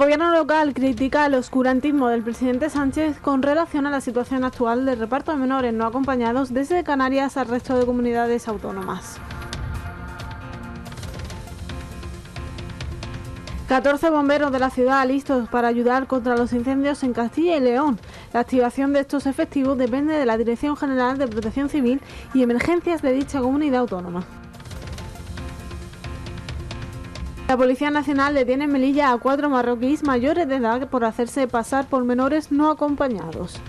gobierno local critica el oscurantismo del presidente Sánchez con relación a la situación actual del reparto de menores no acompañados desde Canarias al resto de comunidades autónomas. 14 bomberos de la ciudad listos para ayudar contra los incendios en Castilla y León. La activación de estos efectivos depende de la Dirección General de Protección Civil y Emergencias de dicha comunidad autónoma. La Policía Nacional detiene en Melilla a 4 marroquíes mayores de edad por hacerse pasar por menores no acompañados.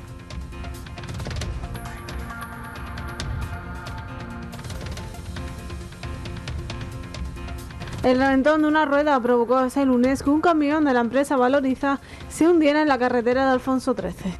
El reventón de una rueda provocó ese lunes que un camión de la empresa Valoriza se hundiera en la carretera de Alfonso XIII.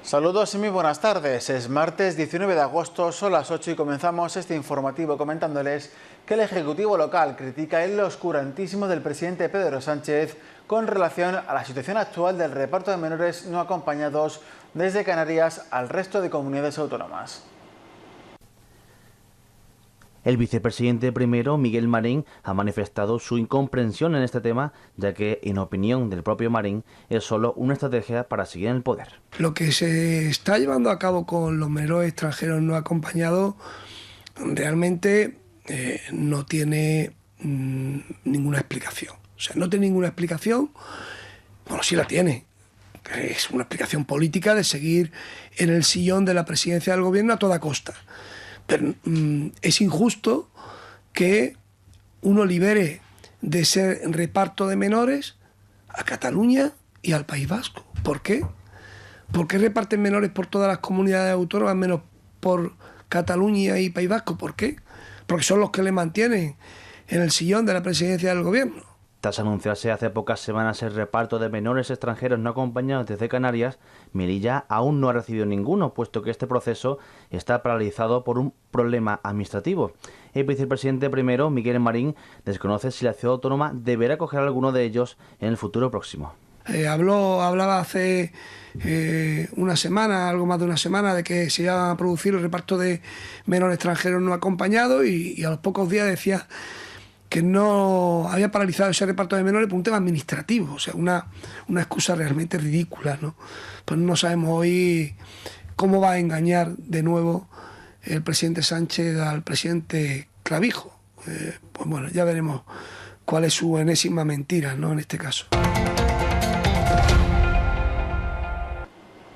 Saludos y muy buenas tardes. Es martes 19 de agosto, son las 8 y comenzamos este informativo comentándoles que el Ejecutivo local critica el oscurantismo del presidente Pedro Sánchez con relación a la situación actual del reparto de menores no acompañados desde Canarias al resto de comunidades autónomas. El vicepresidente primero, Miguel Marín, ha manifestado su incomprensión en este tema, ya que, en opinión del propio Marín, es solo una estrategia para seguir en el poder. Lo que se está llevando a cabo con los menores extranjeros no acompañados realmente no tiene ninguna explicación. O sea, no tiene ninguna explicación, bueno, sí la tiene. Es una explicación política de seguir en el sillón de la presidencia del gobierno a toda costa. Pero es injusto que uno libere de ese reparto de menores a Cataluña y al País Vasco. ¿Por qué? ¿Por qué reparten menores por todas las comunidades autónomas menos por Cataluña y País Vasco? ¿Por qué? Porque son los que le mantienen en el sillón de la presidencia del gobierno. Tras anunciarse hace pocas semanas el reparto de menores extranjeros no acompañados desde Canarias, Melilla aún no ha recibido ninguno, puesto que este proceso está paralizado por un problema administrativo. El vicepresidente primero, Miguel Marín, desconoce si la ciudad autónoma deberá acoger a alguno de ellos en el futuro próximo. Hablaba hace una semana, algo más de una semana, de que se iba a producir el reparto de menores extranjeros no acompañados y a los pocos días decía que no había paralizado ese reparto de menores por un tema administrativo, o sea, una excusa realmente ridícula, ¿no? Pues no sabemos hoy cómo va a engañar de nuevo el presidente Sánchez al presidente Clavijo. Pues bueno, ya veremos cuál es su enésima mentira, ¿no?, en este caso.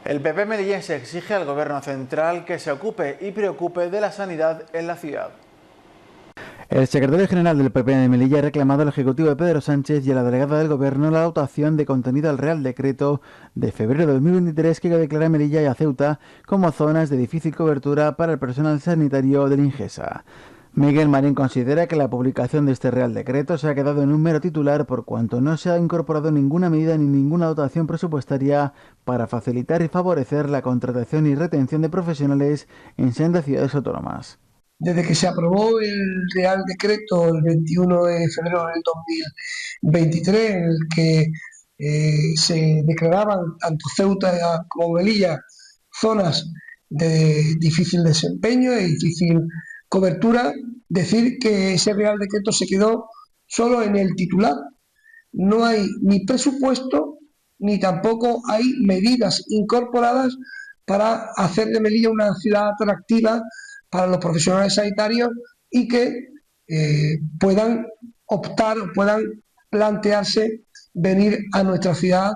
El PP melillense exige al Gobierno central que se ocupe y preocupe de la sanidad en la ciudad. El secretario general del PP de Melilla ha reclamado al Ejecutivo de Pedro Sánchez y a la delegada del Gobierno la dotación de contenido al Real Decreto de febrero de 2023 que declara Melilla y a Ceuta como zonas de difícil cobertura para el personal sanitario del Ingesa. Miguel Marín considera que la publicación de este Real Decreto se ha quedado en un mero titular por cuanto no se ha incorporado ninguna medida ni ninguna dotación presupuestaria para facilitar y favorecer la contratación y retención de profesionales en sendas ciudades autónomas. Desde que se aprobó el Real Decreto el 21 de febrero del 2023, en el que se declaraban tanto Ceuta como Melilla zonas de difícil desempeño y difícil cobertura, decir que ese Real Decreto se quedó solo en el titular. No hay ni presupuesto ni tampoco hay medidas incorporadas para hacer de Melilla una ciudad atractiva para los profesionales sanitarios y que puedan optar o puedan plantearse venir a nuestra ciudad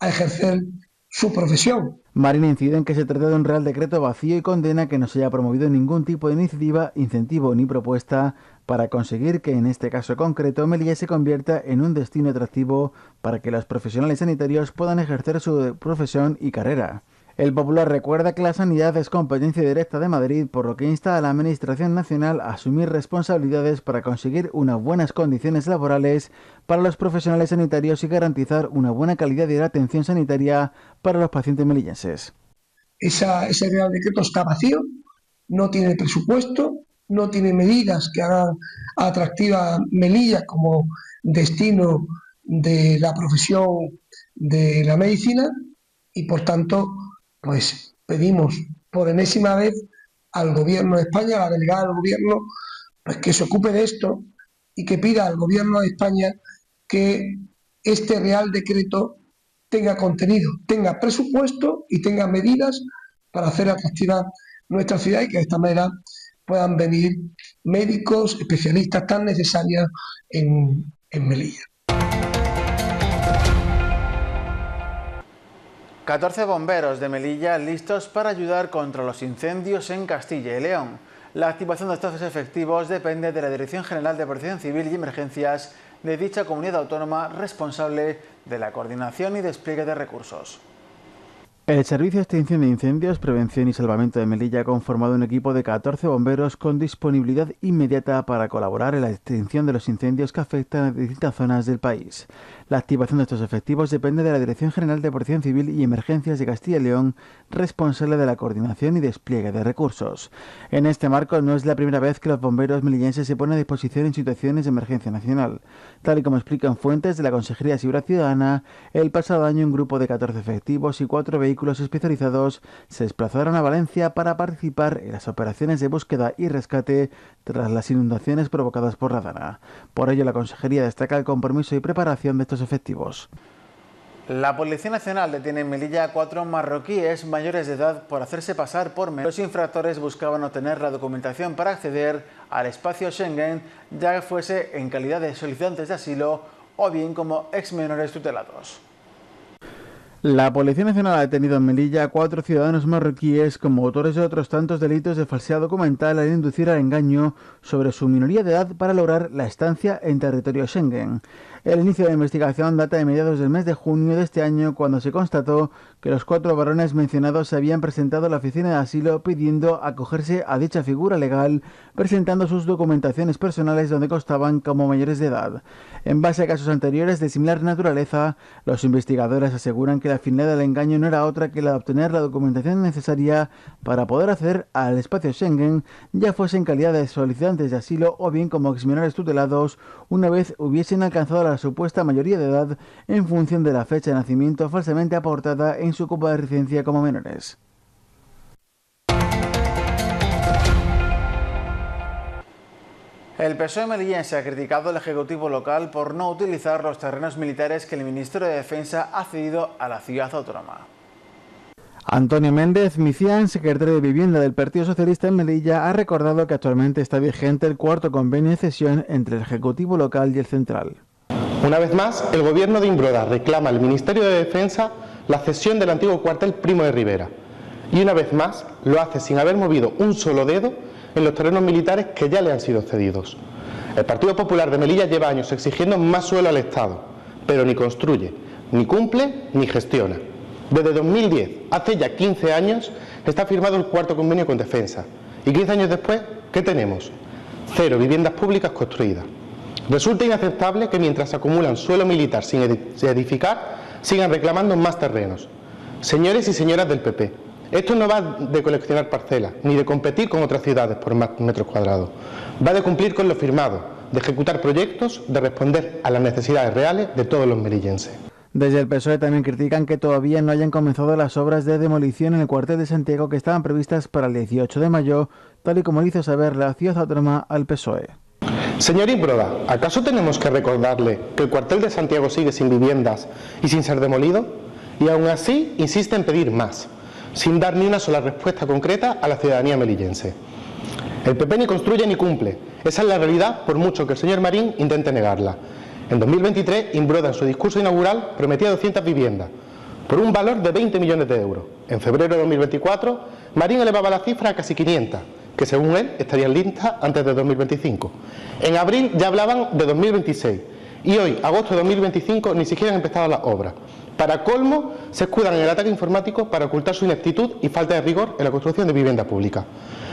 a ejercer su profesión. Marín incide en que se trata de un Real Decreto vacío y condena que no se haya promovido ningún tipo de iniciativa, incentivo ni propuesta para conseguir que en este caso concreto Melilla se convierta en un destino atractivo para que los profesionales sanitarios puedan ejercer su profesión y carrera. El Popular recuerda que la sanidad es competencia directa de Madrid, por lo que insta a la Administración Nacional a asumir responsabilidades para conseguir unas buenas condiciones laborales para los profesionales sanitarios y garantizar una buena calidad de la atención sanitaria para los pacientes melillenses. Ese Real Decreto está vacío, no tiene presupuesto, no tiene medidas que hagan atractiva Melilla como destino de la profesión de la medicina y, por tanto, pues pedimos por enésima vez al Gobierno de España, a la delegada del Gobierno, pues que se ocupe de esto y que pida al Gobierno de España que este Real Decreto tenga contenido, tenga presupuesto y tenga medidas para hacer atractiva nuestra ciudad y que de esta manera puedan venir médicos, especialistas tan necesarios en Melilla. 14 bomberos de Melilla listos para ayudar contra los incendios en Castilla y León. La activación de estos efectivos depende de la Dirección General de Protección Civil y Emergencias de dicha comunidad autónoma, responsable de la coordinación y despliegue de recursos. El Servicio de Extinción de Incendios, Prevención y Salvamento de Melilla ha conformado un equipo de 14 bomberos con disponibilidad inmediata para colaborar en la extinción de los incendios que afectan a distintas zonas del país. La activación de estos efectivos depende de la Dirección General de Protección Civil y Emergencias de Castilla y León, responsable de la coordinación y despliegue de recursos. En este marco no es la primera vez que los bomberos melillenses se ponen a disposición en situaciones de emergencia nacional. Tal y como explican fuentes de la Consejería de Seguridad Ciudadana, el pasado año un grupo de 14 efectivos y 4 vehículos especializados se desplazaron a Valencia para participar en las operaciones de búsqueda y rescate tras las inundaciones provocadas por la Dana. Por ello, la Consejería destaca el compromiso y preparación de estos efectivos. La Policía Nacional detiene en Melilla a 4 marroquíes mayores de edad por hacerse pasar por menores. Los infractores buscaban obtener la documentación para acceder al espacio Schengen, ya fuese en calidad de solicitantes de asilo o bien como exmenores tutelados. La Policía Nacional ha detenido en Melilla a 4 ciudadanos marroquíes como autores de otros tantos delitos de falsedad documental al inducir al engaño sobre su minoría de edad para lograr la estancia en territorio Schengen. El inicio de la investigación data de mediados del mes de junio de este año, cuando se constató que los 4 varones mencionados se habían presentado a la oficina de asilo pidiendo acogerse a dicha figura legal, presentando sus documentaciones personales donde constaban como mayores de edad. En base a casos anteriores de similar naturaleza, los investigadores aseguran que la finalidad del engaño no era otra que la de obtener la documentación necesaria para poder acceder al espacio Schengen, ya fuese en calidad de solicitantes de asilo o bien como exmenores tutelados, una vez hubiesen alcanzado la supuesta mayoría de edad en función de la fecha de nacimiento falsamente aportada en su copa de residencia como menores. El PSOE melillense ha criticado al Ejecutivo local por no utilizar los terrenos militares que el Ministerio de Defensa ha cedido a la ciudad autónoma. Antonio Méndez Micián, secretario de Vivienda del Partido Socialista en Melilla, ha recordado que actualmente está vigente el 4º convenio de cesión entre el Ejecutivo local y el central. Una vez más, el Gobierno de Imbroda reclama al Ministerio de Defensa la cesión del antiguo cuartel Primo de Rivera. Y una vez más, lo hace sin haber movido un solo dedo en los terrenos militares que ya le han sido cedidos. El Partido Popular de Melilla lleva años exigiendo más suelo al Estado, pero ni construye, ni cumple, ni gestiona. Desde 2010, hace ya 15 años, está firmado el 4º convenio con Defensa. Y 15 años después, ¿qué tenemos? 0 viviendas públicas construidas. Resulta inaceptable que mientras se acumulan suelo militar sin edificar, sigan reclamando más terrenos. Señores y señoras del PP, esto no va de coleccionar parcelas, ni de competir con otras ciudades por más metros cuadrados. Va de cumplir con lo firmado, de ejecutar proyectos, de responder a las necesidades reales de todos los melillenses. Desde el PSOE también critican que todavía no hayan comenzado las obras de demolición en el cuartel de Santiago que estaban previstas para el 18 de mayo, tal y como le hizo saber la ciudad autónoma al PSOE. Señor Imbroda, ¿acaso tenemos que recordarle que el cuartel de Santiago sigue sin viviendas y sin ser demolido? Y aún así insiste en pedir más, sin dar ni una sola respuesta concreta a la ciudadanía melillense. El PP ni construye ni cumple. Esa es la realidad, por mucho que el señor Marín intente negarla. En 2023, Imbroda en su discurso inaugural prometía 200 viviendas, por un valor de 20 millones de euros. En febrero de 2024, Marín elevaba la cifra a casi 500, que según él estarían listas antes de 2025. En abril ya hablaban de 2026 y hoy, agosto de 2025, ni siquiera han empezado las obras. Para colmo, se escudan en el ataque informático para ocultar su ineptitud y falta de rigor en la construcción de vivienda pública.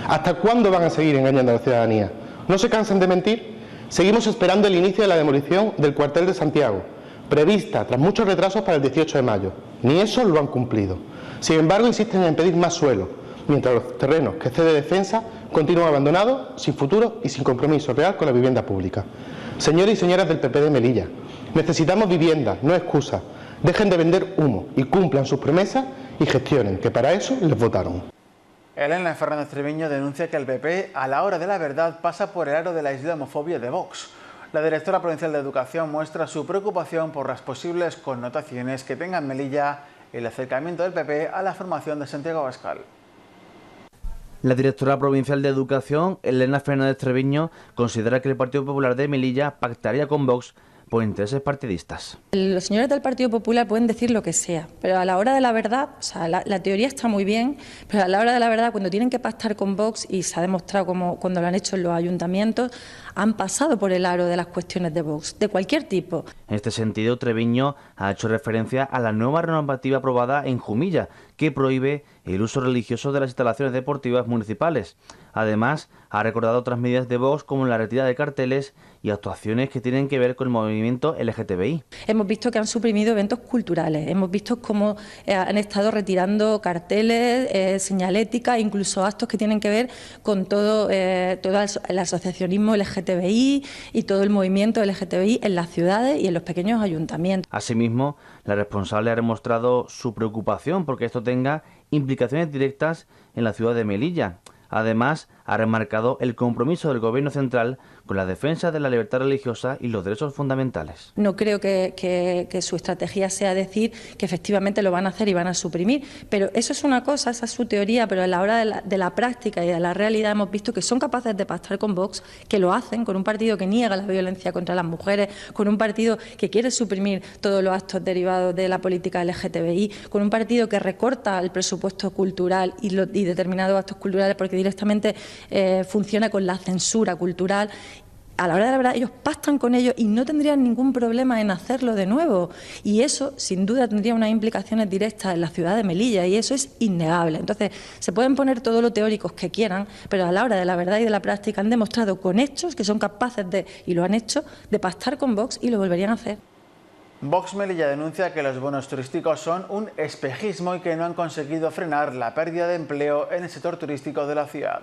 ¿Hasta cuándo van a seguir engañando a la ciudadanía? ¿No se cansan de mentir? Seguimos esperando el inicio de la demolición del cuartel de Santiago, prevista tras muchos retrasos para el 18 de mayo. Ni eso lo han cumplido. Sin embargo, insisten en pedir más suelo, mientras los terrenos que cede Defensa continúan abandonados, sin futuro y sin compromiso real con la vivienda pública. Señores y señoras del PP de Melilla, necesitamos viviendas, no excusas. Dejen de vender humo y cumplan sus promesas y gestionen, que para eso les votaron. Elena Fernández Treviño denuncia que el PP, a la hora de la verdad, pasa por el aro de la islamofobia de Vox. La directora provincial de Educación muestra su preocupación por las posibles connotaciones que tenga en Melilla el acercamiento del PP a la formación de Santiago Abascal. La directora provincial de Educación, Elena Fernández Treviño, considera que el Partido Popular de Melilla pactaría con Vox por intereses partidistas. Los señores del Partido Popular pueden decir lo que sea, pero a la hora de la verdad, o sea, la teoría está muy bien, pero a la hora de la verdad, cuando tienen que pactar con Vox, y se ha demostrado como cuando lo han hecho en los ayuntamientos, han pasado por el aro de las cuestiones de Vox, de cualquier tipo. En este sentido, Treviño ha hecho referencia a la nueva normativa aprobada en Jumilla, que prohíbe el uso religioso de las instalaciones deportivas municipales. Además, ha recordado otras medidas de Vox como la retirada de carteles y actuaciones que tienen que ver con el movimiento LGTBI. Hemos visto que han suprimido eventos culturales, hemos visto cómo han estado retirando carteles, señalética, incluso actos que tienen que ver con todo el asociacionismo LGTBI y todo el movimiento LGTBI en las ciudades y en los pequeños ayuntamientos. Asimismo, la responsable ha demostrado su preocupación porque esto tenga implicaciones directas en la ciudad de Melilla. Además, ha remarcado el compromiso del Gobierno central con la defensa de la libertad religiosa y los derechos fundamentales. No creo que su estrategia sea decir que efectivamente lo van a hacer y van a suprimir, pero eso es una cosa, esa es su teoría, pero a la hora de la práctica y de la realidad hemos visto que son capaces de pactar con Vox, que lo hacen con un partido que niega la violencia contra las mujeres, con un partido que quiere suprimir todos los actos derivados de la política LGTBI, con un partido que recorta el presupuesto cultural y determinados actos culturales porque directamente funciona con la censura cultural. A la hora de la verdad, ellos pactan con ellos y no tendrían ningún problema en hacerlo de nuevo. Y eso, sin duda, tendría unas implicaciones directas en la ciudad de Melilla y eso es innegable. Entonces, se pueden poner todo lo teóricos que quieran, pero a la hora de la verdad y de la práctica han demostrado con hechos que son capaces de, y lo han hecho, de pactar con Vox y lo volverían a hacer. Vox Melilla denuncia que los bonos turísticos son un espejismo y que no han conseguido frenar la pérdida de empleo en el sector turístico de la ciudad.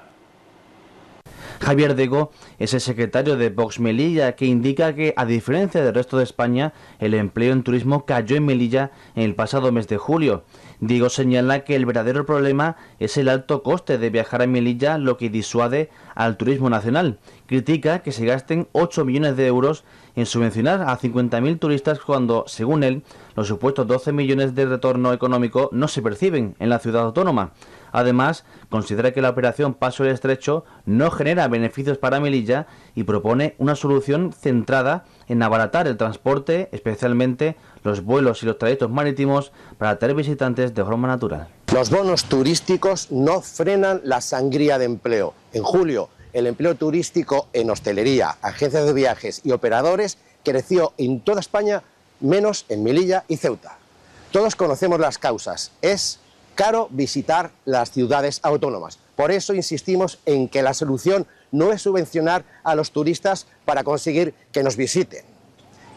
Javier Dego es el secretario de Vox Melilla, que indica que, a diferencia del resto de España, el empleo en turismo cayó en Melilla en el pasado mes de julio. Diego señala que el verdadero problema es el alto coste de viajar a Melilla, lo que disuade al turismo nacional. Critica que se gasten 8 millones de euros en subvencionar a 50.000 turistas cuando, según él, los supuestos 12 millones de retorno económico no se perciben en la ciudad autónoma. Además, considera que la operación Paso del Estrecho no genera beneficios para Melilla y propone una solución centrada en abaratar el transporte, especialmente los vuelos y los trayectos marítimos, para atraer visitantes de forma natural. Los bonos turísticos no frenan la sangría de empleo. En julio, el empleo turístico en hostelería, agencias de viajes y operadores creció en toda España, menos en Melilla y Ceuta. Todos conocemos las causas. Es caro visitar las ciudades autónomas. Por eso insistimos en que la solución no es subvencionar a los turistas para conseguir que nos visiten.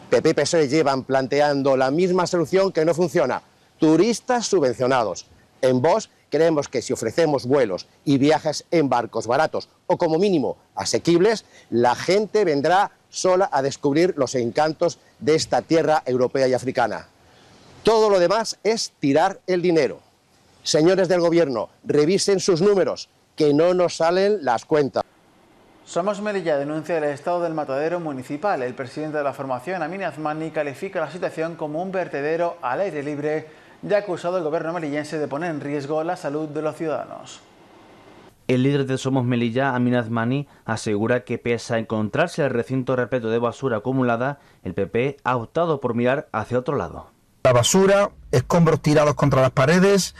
PP y PSOE llevan planteando la misma solución que no funciona: turistas subvencionados. En Vox creemos que si ofrecemos vuelos y viajes en barcos baratos o como mínimo asequibles, la gente vendrá sola a descubrir los encantos de esta tierra europea y africana. Todo lo demás es tirar el dinero. Señores del Gobierno, revisen sus números, que no nos salen las cuentas. Somos Melilla denuncia el estado del matadero municipal. El presidente de la formación, Amin Azmani, califica la situación como un vertedero al aire libre y ha acusado al gobierno melillense de poner en riesgo la salud de los ciudadanos. El líder de Somos Melilla, Amin Azmani, asegura que pese a encontrarse el recinto repleto de basura acumulada, el PP ha optado por mirar hacia otro lado. La basura, escombros tirados contra las paredes,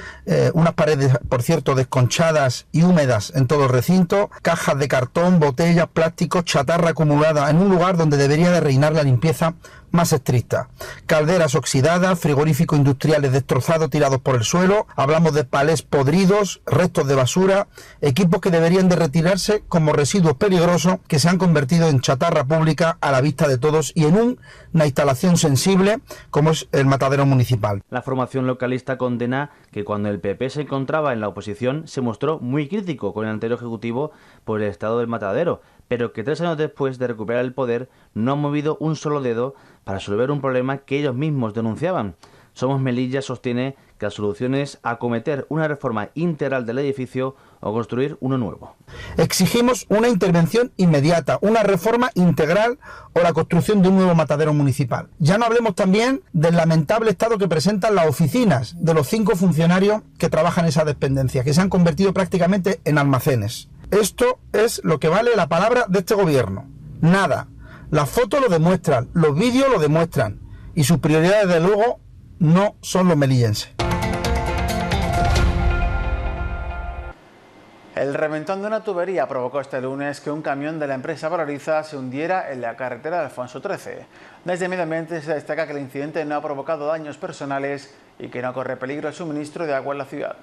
unas paredes, por cierto, desconchadas y húmedas en todo el recinto, cajas de cartón, botellas, plásticos, chatarra acumulada en un lugar donde debería de reinar la limpieza más estricta. Calderas oxidadas, frigoríficos industriales destrozados tirados por el suelo, hablamos de palés podridos, restos de basura, equipos que deberían de retirarse como residuos peligrosos que se han convertido en chatarra pública a la vista de todos y en una instalación sensible como es el matadero municipal. La formación localista condena que cuando el PP se encontraba en la oposición se mostró muy crítico con el anterior ejecutivo por el estado del matadero, pero que 3 años después de recuperar el poder no han movido un solo dedo para resolver un problema que ellos mismos denunciaban. Somos Melilla sostiene que la solución es acometer una reforma integral del edificio o construir uno nuevo. Exigimos una intervención inmediata, una reforma integral o la construcción de un nuevo matadero municipal. Ya no hablemos también del lamentable estado que presentan las oficinas de los 5 funcionarios que trabajan en esa dependencia, que se han convertido prácticamente en almacenes. Esto es lo que vale la palabra de este gobierno. Nada. Las fotos lo demuestran, los vídeos lo demuestran y sus prioridades, de luego, no son los melillenses. El reventón de una tubería provocó este lunes que un camión de la empresa Valoriza se hundiera en la carretera de Alfonso XIII. Desde Medio Ambiente se destaca que el incidente no ha provocado daños personales y que no corre peligro el suministro de agua en la ciudad.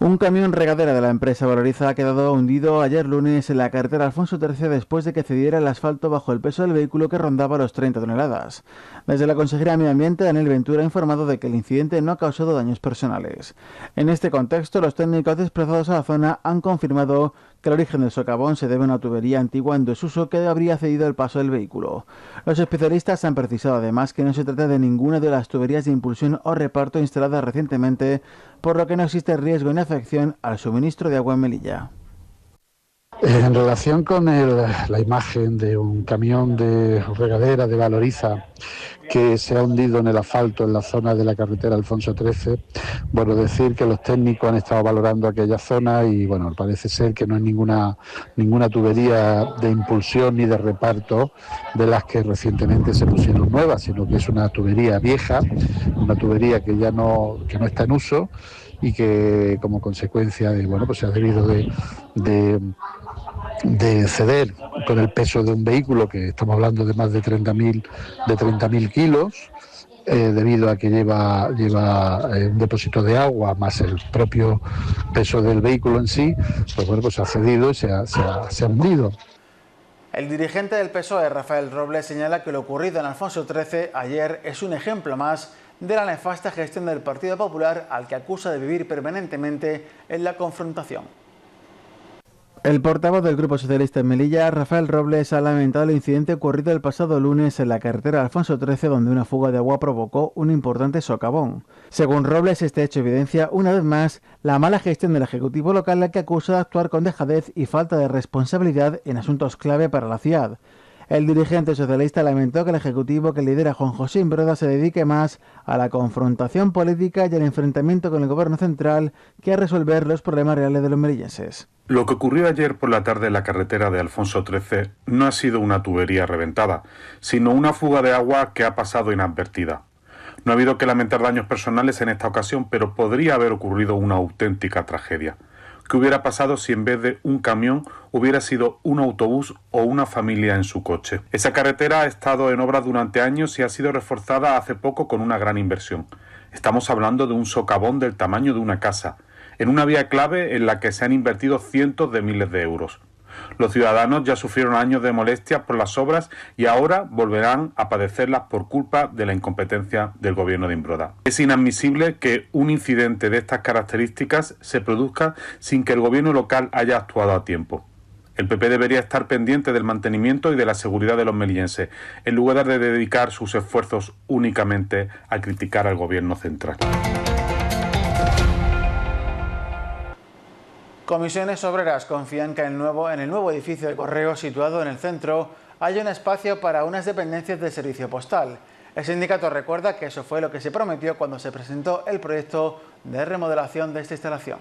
Un camión regadera de la empresa Valoriza ha quedado hundido ayer lunes en la carretera Alfonso XIII después de que cediera el asfalto bajo el peso del vehículo que rondaba los 30 toneladas. Desde la Consejería de Medio Ambiente, Daniel Ventura ha informado de que el incidente no ha causado daños personales. En este contexto, los técnicos desplazados a la zona han confirmado que el origen del socavón se debe a una tubería antigua en desuso que habría cedido el paso del vehículo. Los especialistas han precisado además que no se trata de ninguna de las tuberías de impulsión o reparto instaladas recientemente, por lo que no existe riesgo ni afección al suministro de agua en Melilla. En relación con la imagen de un camión de regadera de Valoriza que se ha hundido en el asfalto en la zona de la carretera Alfonso XIII, bueno, decir que los técnicos han estado valorando aquella zona y bueno, parece ser que no hay ninguna tubería de impulsión ni de reparto de las que recientemente se pusieron nuevas, sino que es una tubería vieja, una tubería que ya no está en uso y que como consecuencia de, bueno, pues se ha debido de ceder con el peso de un vehículo, que estamos hablando de más de 30.000 kilos, debido a que lleva un depósito de agua más el propio peso del vehículo en sí, pues bueno, pues ha cedido y se ha hundido. El dirigente del PSOE, Rafael Robles, señala que lo ocurrido en Alfonso XIII ayer es un ejemplo más de la nefasta gestión del Partido Popular, al que acusa de vivir permanentemente en la confrontación. El portavoz del Grupo Socialista en Melilla, Rafael Robles, ha lamentado el incidente ocurrido el pasado lunes en la carretera Alfonso XIII, donde una fuga de agua provocó un importante socavón. Según Robles, este hecho evidencia una vez más la mala gestión del Ejecutivo local, al que acusa de actuar con dejadez y falta de responsabilidad en asuntos clave para la ciudad. El dirigente socialista lamentó que el Ejecutivo que lidera Juan José Imbroda se dedique más a la confrontación política y al enfrentamiento con el Gobierno central que a resolver los problemas reales de los melillenses. Lo que ocurrió ayer por la tarde en la carretera de Alfonso XIII no ha sido una tubería reventada, sino una fuga de agua que ha pasado inadvertida. No ha habido que lamentar daños personales en esta ocasión, pero podría haber ocurrido una auténtica tragedia. ¿Qué hubiera pasado si en vez de un camión hubiera sido un autobús o una familia en su coche? Esa carretera ha estado en obra durante años y ha sido reforzada hace poco con una gran inversión. Estamos hablando de un socavón del tamaño de una casa, en una vía clave en la que se han invertido cientos de miles de euros. Los ciudadanos ya sufrieron años de molestias por las obras y ahora volverán a padecerlas por culpa de la incompetencia del gobierno de Imbroda. Es inadmisible que un incidente de estas características se produzca sin que el gobierno local haya actuado a tiempo. El PP debería estar pendiente del mantenimiento y de la seguridad de los melillenses, en lugar de dedicar sus esfuerzos únicamente a criticar al gobierno central. Comisiones Obreras confían que en el nuevo edificio de correos situado en el centro haya un espacio para unas dependencias de servicio postal. El sindicato recuerda que eso fue lo que se prometió cuando se presentó el proyecto de remodelación de esta instalación.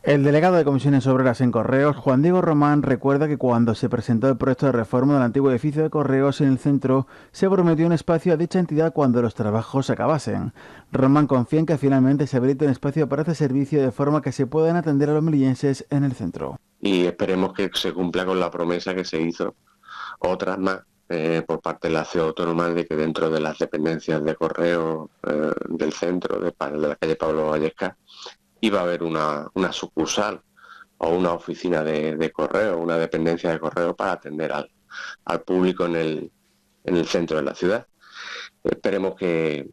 El delegado de Comisiones Obreras en Correos, Juan Diego Román, recuerda que cuando se presentó el proyecto de reforma del antiguo edificio de Correos en el centro, se prometió un espacio a dicha entidad cuando los trabajos se acabasen. Román confía en que finalmente se habilite un espacio para este servicio de forma que se puedan atender a los melillenses en el centro. Y esperemos que se cumpla con la promesa que se hizo, otras más, por parte de la ciudad autónoma, de que dentro de las dependencias de Correos del centro, de la calle Pablo Vallesca, iba a haber una sucursal o una oficina de correo, una dependencia de correo para atender al público en el centro de la ciudad. Esperemos que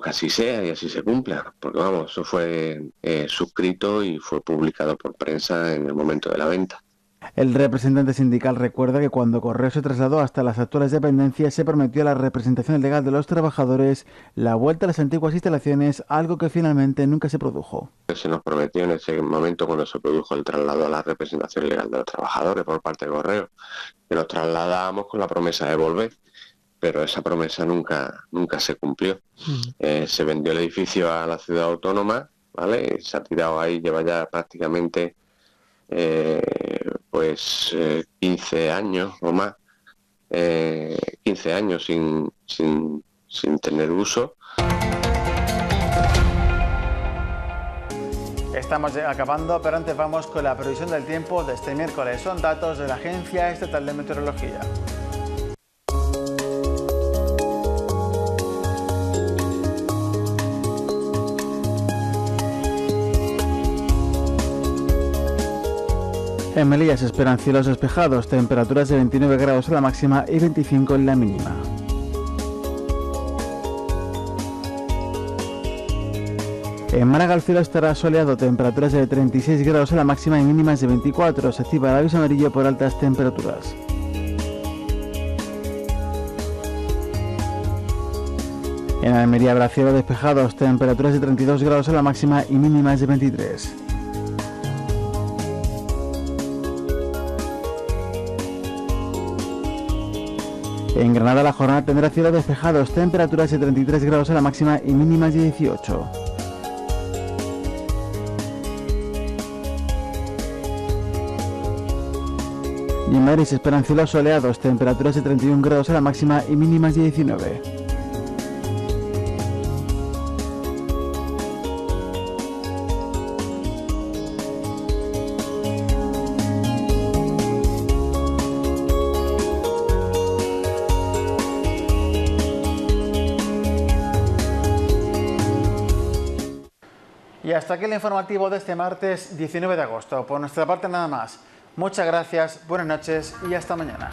así sea y así se cumpla, porque vamos, eso fue suscrito y fue publicado por prensa en el momento de la venta. El representante sindical recuerda que cuando Correos se trasladó hasta las actuales dependencias se prometió a la representación legal de los trabajadores la vuelta a las antiguas instalaciones, algo que finalmente nunca se produjo. Se nos prometió en ese momento, cuando se produjo el traslado a la representación legal de los trabajadores por parte de Correos, que nos trasladábamos con la promesa de volver, pero esa promesa nunca se cumplió. Se vendió el edificio a la ciudad autónoma, ¿vale? Se ha tirado ahí, lleva ya prácticamente 15 años o más, 15 años sin tener uso. Estamos acabando, pero antes vamos con la previsión del tiempo de este miércoles. Son datos de la Agencia Estatal de Meteorología. En Melilla se esperan cielos despejados, temperaturas de 29 grados a la máxima y 25 en la mínima. En Málaga el cielo estará soleado, temperaturas de 36 grados a la máxima y mínimas de 24. Se activa el aviso amarillo por altas temperaturas. En Almería habrá cielos despejados, temperaturas de 32 grados a la máxima y mínimas de 23. En Granada la jornada tendrá cielos despejados, temperaturas de 33 grados a la máxima y mínimas de 18. Y en Madrid se esperan cielos soleados, temperaturas de 31 grados a la máxima y mínimas de 19. Y hasta aquí el informativo de este martes 19 de agosto. Por nuestra parte nada más. Muchas gracias, buenas noches y hasta mañana.